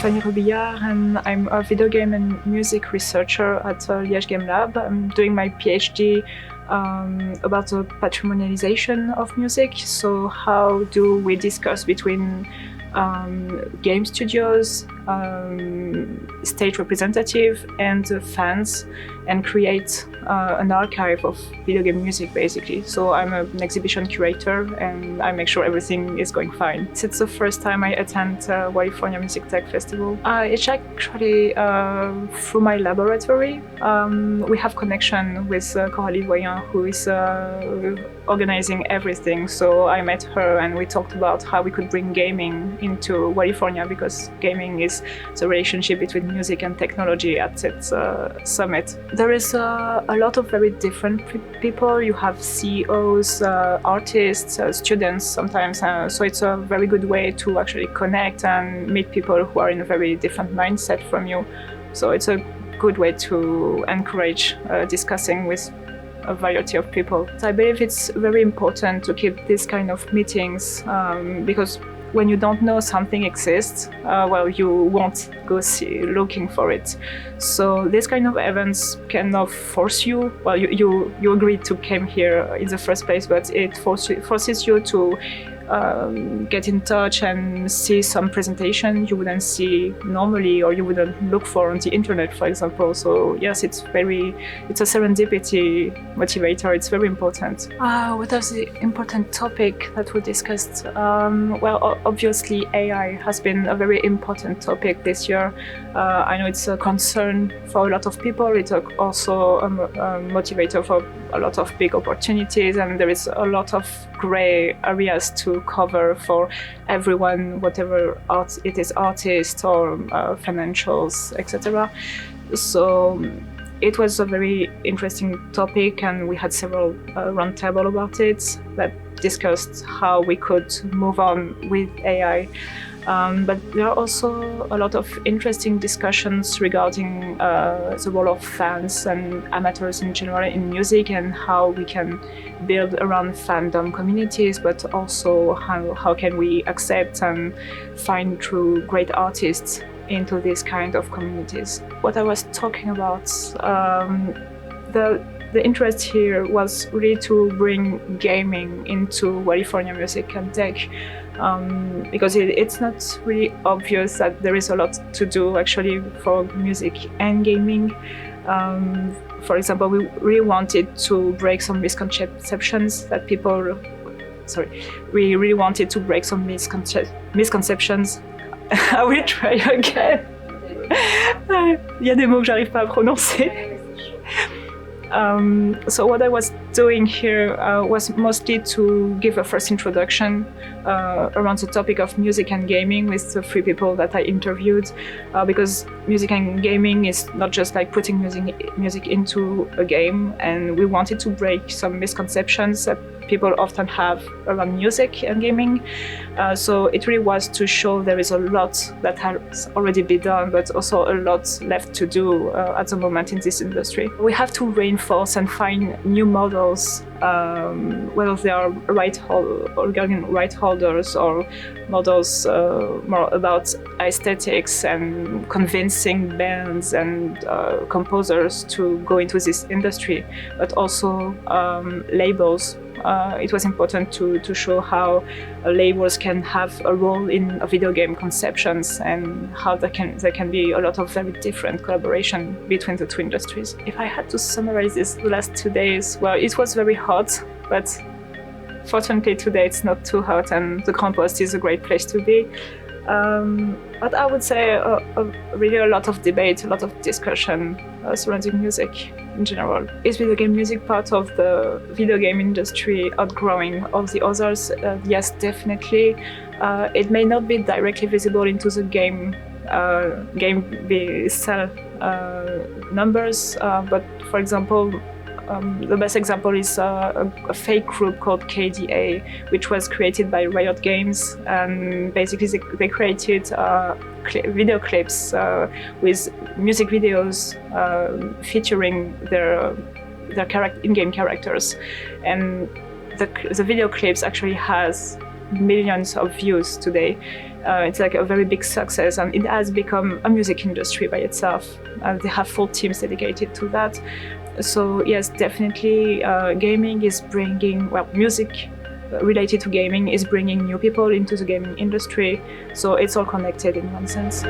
Fanny Rebillard, and I'm a video game and music researcher at Liège Game Lab. I'm doing my PhD about the patrimonialization of music. So how do we discuss between game studios, state representative, and fans, and create an archive of video game music, basically. So I'm an exhibition curator, and I make sure everything is going fine. It's the first time I attend California Music Tech Festival. It's actually through my laboratory. We have connection with Coralie, who is organizing everything. So I met her and we talked about how we could bring gaming into California, because gaming is the relationship between music and technology at its summit. There is a lot of very different people. You have CEOs, artists, students sometimes. So it's a very good way to actually connect and meet people who are in a very different mindset from you. So it's a good way to encourage discussing with a variety of people. So I believe it's very important to keep these kind of meetings because when you don't know something exists, well, you won't go looking for it. So this kind of events cannot force you. Well, you agreed to come here in the first place, but it forces you to get in touch and see some presentation you wouldn't see normally, or you wouldn't look for on the internet, for example. So yes, it's a serendipity motivator. It's very important. What is the important topic that we discussed? Well, obviously AI has been a very important topic this year. I know it's a concern for a lot of people. It's also a motivator for a lot of big opportunities, and there is a lot of gray areas to cover for everyone, whatever it is, artists or financials, etc. So it was a very interesting topic, and we had several roundtables about it that discussed how we could move on with AI. But there are also a lot of interesting discussions regarding the role of fans and amateurs in general in music, and how we can build around fandom communities, but also how can we accept and find true great artists into these kind of communities. What I was talking about, the interest here was really to bring gaming into California music and tech. Because it's not really obvious that there is a lot to do actually for music and gaming. For example, we really wanted to break some misconceptions that people... we really wanted to break some misconceptions. I will try again. Il y a des mots que j'arrive pas à prononcer. So what I was doing here was mostly to give a first introduction around the topic of music and gaming with the three people that I interviewed, because music and gaming is not just like putting music into a game, and we wanted to break some misconceptions that people often have around music and gaming. So it really was to show there is a lot that has already been done, but also a lot left to do at the moment in this industry. We have to reinforce and find new models, whether they are right holders or models more about aesthetics and convincing bands and composers to go into this industry, but also labels. It was important to show how labels can have a role in video game conceptions, and how there can be a lot of very different collaboration between the two industries. If I had to summarize the last 2 days, well, it was very hot, but fortunately today it's not too hot, and the compost is a great place to be. But I would say really a lot of debate, a lot of discussion surrounding music in general. Is video game music part of the video game industry outgrowing all the others? Yes, definitely. It may not be directly visible into the game sell numbers, but for example, the best example is a fake group called KDA, which was created by Riot Games, and basically they created video clips with music videos featuring their in-game characters, and the video clips actually has millions of views today. It's like a very big success, and it has become a music industry by itself. They have full teams dedicated to that. So yes, definitely gaming is bringing, well, music related to gaming is bringing new people into the gaming industry. So it's all connected in one sense.